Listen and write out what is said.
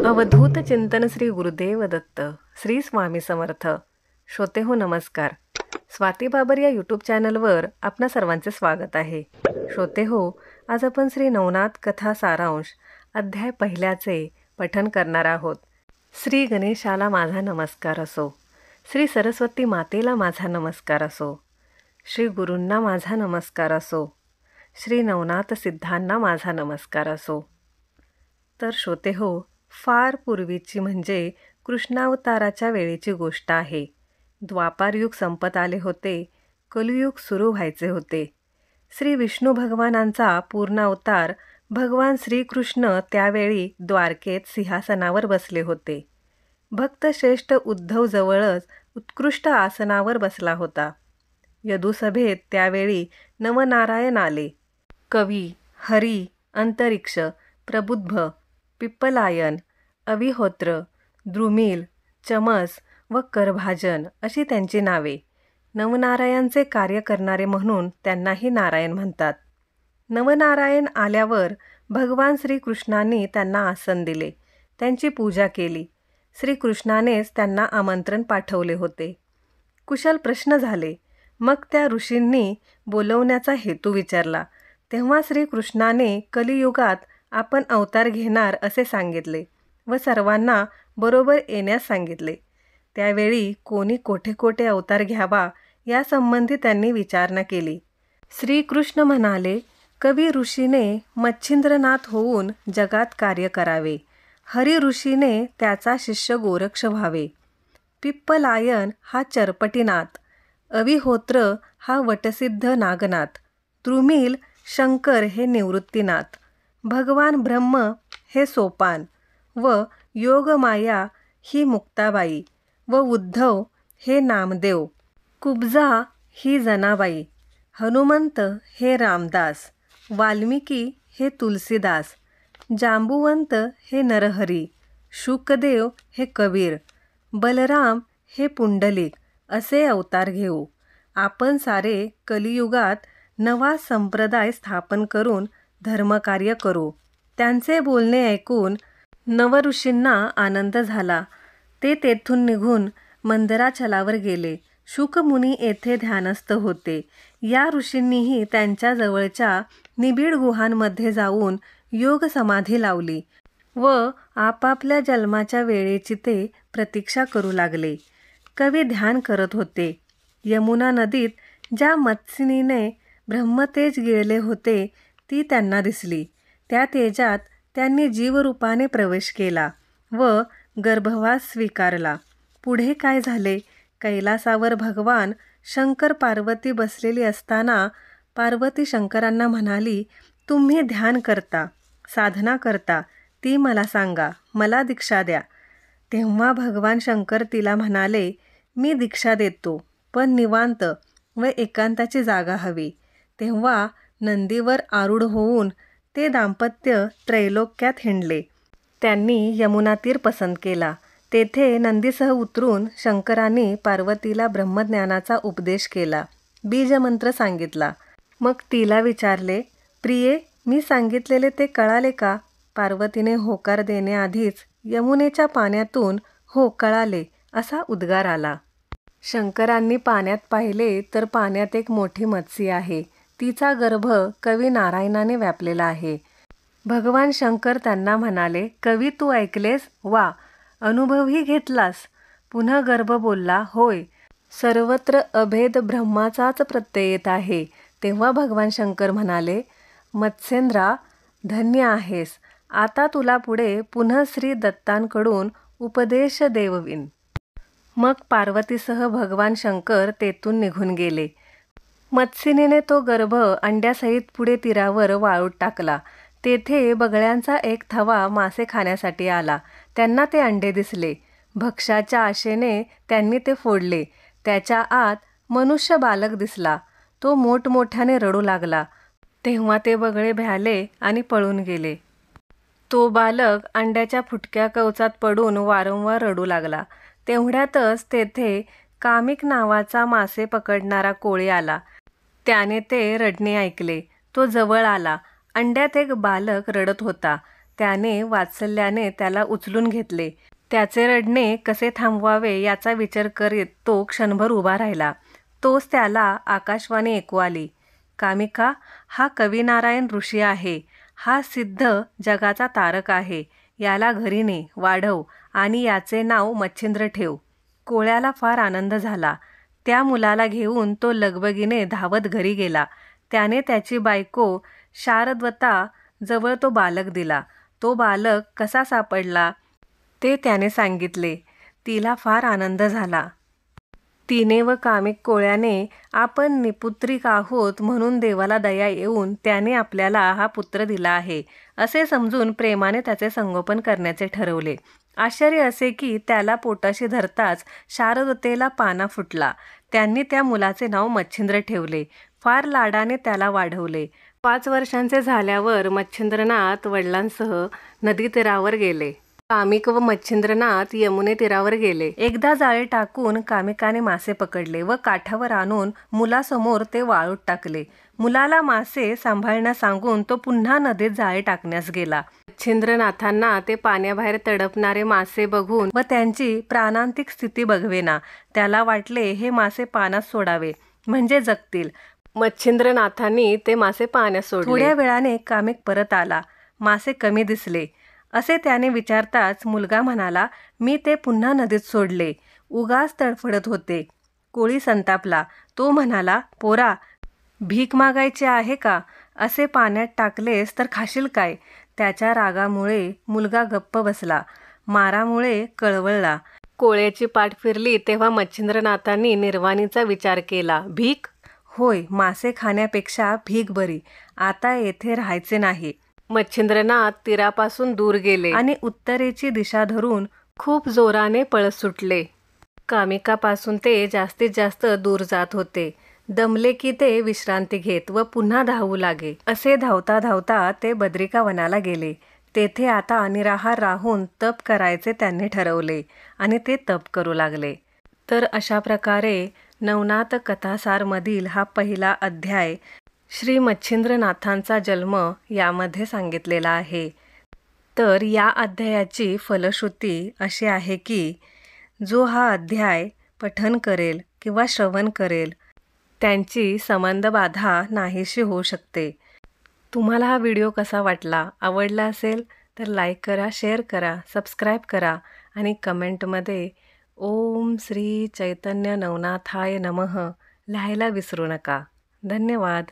अवधूत चिंतन श्री गुरुदेव दत्त श्री स्वामी समर्थ. श्रोते हो नमस्कार. स्वाती बाबर या यूट्यूब चॅनलवर आपणा सर्वांचे स्वागत आहे. श्रोते हो, आज आपण श्री नवनाथ कथा सारांश अध्याय पहिल्याचे पठन करणार आहोत. श्री गणेशाला माझा नमस्कार असो, श्री सरस्वती मातेला माझा नमस्कार असो, श्री गुरूंना माझा नमस्कार असो, श्री नवनाथ सिद्धांना माझा नमस्कार असो. तर श्रोते हो, फार पूर्वीची म्हणजे कृष्णावताराच्या वेळेची गोष्ट आहे. द्वापारयुग संपत आले होते, कलियुग सुरू व्हायचे होते. श्री विष्णू भगवानांचा पूर्ण अवतार भगवान श्रीकृष्ण त्यावेळी द्वारकेत सिंहासनावर बसले होते. भक्तश्रेष्ठ उद्धव जवळच उत्कृष्ट आसनावर बसला होता. यदुसभेत त्यावेळी नवनारायण आले. कवी, हरी, अंतरिक्ष, प्रबुद्ध, पिप्पलायन, अविहोत्र, द्रुमिल, चमस व करभाजन अशी त्यांची नावे. नवनारायणचे कार्य करणारे म्हणून त्यांनाही नारायण म्हणतात. नवनारायण आल्यावर भगवान श्रीकृष्णांनी त्यांना आसन दिले, त्यांची पूजा केली. श्रीकृष्णानेच त्यांना आमंत्रण पाठवले होते. कुशल प्रश्न झाले. मग त्या ऋषींनी बोलवण्याचा हेतू विचारला. तेव्हा श्रीकृष्णाने कलियुगात आपण अवतार घेणार असे सांगितले व सर्वांना बरोबर येण्यास सांगितले. त्यावेळी कोणी कोठे कोठे अवतार घ्यावा यासंबंधी त्यांनी विचारणा केली. श्रीकृष्ण म्हणाले, कवी ऋषीने मच्छिंद्रनाथ होऊन जगात कार्य करावे. हरी ऋषीने त्याचा शिष्य गोरक्ष व्हावे. पिप्पलायन हा चरपटीनाथ, अविहोत्र हा वटसिद्ध नागनाथ, द्रुमिल शंकर हे निवृत्तीनाथ, भगवान ब्रह्म हे सोपान व योगमाया ही मुक्ताबाई व उद्धव हे नामदेव, कुब्जा ही जनाबाई, हनुमंत हे रामदास, वाल्मिकी हे तुलसीदास, जांबुवंत हे नरहरी, शुकदेव हे कबीर, बलराम हे पुंडलिक असे अवतार घेऊ. आपण सारे कलियुगात नवा संप्रदाय स्थापन करून धर्मकार्य करू. त्यांचे बोलणे ऐकून नवऋषींना आनंद झाला. ते तेथून निघून मंदराचलावर गेले. शुकमुनी येथे ध्यानस्थ होते. या ऋषींनीही त्यांच्या जवळच्या निबिड गुहांमध्ये जाऊन योग समाधी लावली व आपापल्या जन्माच्या वेळेची ते प्रतीक्षा करू लागले. कवी ध्यान करत होते. यमुना नदीत ज्या मत्स्यिनीने ब्रह्मतेज गिळले होते ती त्यांना दिसली. त्या तेजात त्यांनी जीवरूपाने प्रवेश केला व गर्भवास स्वीकारला. पुढे काय झाले? कैलासावर भगवान शंकर पार्वती बसलेली असताना पार्वती शंकरांना म्हणाली, तुम्ही ध्यान करता, साधना करता ती मला सांगा, मला दीक्षा द्या. तेव्हा भगवान शंकर तिला म्हणाले, मी दीक्षा देतो, पण निवांत व एकांताची जागा हवी. तेव्हा नंदीवर आरूढ होऊन ते दाम्पत्य त्रैलोक्यात हिंडले. त्यांनी यमुना तीर पसंत केला. तेथे नंदीसह उतरून शंकरांनी पार्वतीला ब्रह्मज्ञानाचा उपदेश केला, बीजमंत्र सांगितला. मग तिला विचारले, प्रिये, मी सांगितलेले ते कळाले का? पार्वतीने होकार देण्याआधीच यमुनेच्या पाण्यातून हो कळाले असा उद्गार आला. शंकरांनी पाण्यात पाहिले तर पाण्यात एक मोठी मत्स्य आहे. तिचा गर्भ कवी नारायणाने व्यापलेला आहे. भगवान शंकर त्यांना म्हणाले, कवी तू ऐकलेस? वा, अनुभवही घेतलास? पुन्हा गर्भ बोलला, होय, सर्वत्र अभेद ब्रह्माचाच प्रत्यय येत आहे. तेव्हा भगवान शंकर म्हणाले, मत्स्येंद्रा, धन्य आहेस. आता तुला पुढे पुन्हा श्री दत्तांकडून उपदेश देववीन. मग पार्वतीसह भगवान शंकर तेथून निघून गेले. मत्स्यिनीने तो गर्भ अंड्यासहित पुढे तीरावर वाळूत टाकला. तेथे बगळ्यांचा एक थवा मासे खाण्यासाठी आला. त्यांना ते अंडे दिसले. भक्ष्याच्या आशेने त्यांनी ते फोडले. त्याच्या आत मनुष्य बालक दिसला. तो मोठमोठ्याने रडू लागला. तेव्हा ते बगळे भ्याले आणि पळून गेले. तो बालक अंड्याच्या फुटक्या कवचात पडून वारंवार रडू लागला. तेवढ्यातच तेथे कामिक नावाचा मासे पकडणारा कोळी आला. त्याने ते रडणे ऐकले. तो जवळ आला. अंड्यात एक बालक रडत होता. त्याने वात्सल्याने त्याला उचलून घेतले. त्याचे रडणे कसे थांबवावे याचा विचार करीत तो क्षणभर उभा राहिला. तोच त्याला आकाशवाणी ऐकू आली. कामिका, हा कविनारायण ऋषी आहे. हा सिद्ध जगाचा तारक आहे. याला घरी ने, वाढव आणि याचे नाव मच्छिंद्र ठेव. कोळ्याला फार आनंद झाला. त्या मुलाला घेऊन तो लगबगीने धावत घरी गेला. त्याने त्याची बायको शारद्वता जवळ तो बालक दिला. तो बालक कसा सापडला ते त्याने सांगितले. तिला फार आनंद झाला. तिने व कामिक कोळ्याने आपण निपुत्रिक आहोत म्हणून देवाला दया येऊन त्याने आपल्याला हा पुत्र दिला आहे असे समजून प्रेमाने त्याचे संगोपन करण्याचे ठरवले. आश्चर्य असे की त्याला पोटाशी धरताच शारदतेला पाना फुटला. त्यांनी त्या मुलाचे नाव मच्छिंद्र ठेवले. फार लाडाने त्याला वाढवले. 5 वर्षांचे झाल्यावर मच्छिंद्रनाथ वडिलांसह नदी तीरावर गेले. कामिक व मच्छिंद्रनाथ यमुने तीरावर गेले. एकदा जाळे टाकून कामिकाने मासे पकडले व काठावर आणून मुलासमोर ते वाळूत टाकले. मुलाला मासे सांभाळण्यास सांगून तो पुन्हा नदीत जाळे टाकण्यास गेला. मच्छिंद्रनाथांना ते पाण्याबाहेर तडपणारे मासे बघून व त्यांची प्राणांतिक स्थिती बघवेना. त्याला वाटले हे मासे पाण्यात सोडावे म्हणजे जगतील. मच्छिंद्रनाथांनी ते मासे पाण्यात सोडले. थोड्या वेळाने कामिक परत आला. मासे कमी दिसले असे त्याने विचारताच मुलगा म्हणाला, मी ते पुन्हा नदीत सोडले. उगाच तडफडत होते. कोळी संतापला. तो म्हणाला, पोरा, भीक मागायची आहे का? असे पाण्यात टाकलेस तर खाशील काय? त्याच्या रागामुळे मुलगा गप्प बसला. मारामुळे कळवळला. कोळ्याची पाठ फिरली तेव्हा मच्छिंद्रनाथांनी निर्वाणीचा विचार केला. भीक? होय, मासे खाण्यापेक्षा भीक बरी. आता येथे राहायचे नाही. मच्छिंद्रनाथ तीरापासून दूर गेले आणि उत्तरेची दिशा धरून खूप जोराने पळत सुटले. कामिकापासून ते जास्तीत जास्त दूर जात होते. दमले की ते विश्रांती घेत व पुन्हा धावू लागे. असे धावता धावता ते बद्रिका वनाला गेले. तेथे आता निराहार राहून तप करायचे त्यांनी ठरवले आणि ते तप करू लागले. तर अशा प्रकारे नवनाथ कथासारमधील हा पहिला अध्याय श्री मच्छिंद्रनाथांचा जन्म यामध्ये सांगितलेला आहे. तर या अध्यायाची फलश्रुती अशी आहे की जो हा अध्याय पठन करेल किंवा श्रवण करेल त्यांची संबंधबाधा नाहीशी होऊ शकते. तुम्हाला हा व्हिडिओ कसा वाटला? आवडला असेल तर लाईक करा, शेअर करा, सबस्क्राईब करा आणि कमेंटमध्ये ओम श्री चैतन्य नवनाथाय नमः लिहायला विसरू नका. धन्यवाद.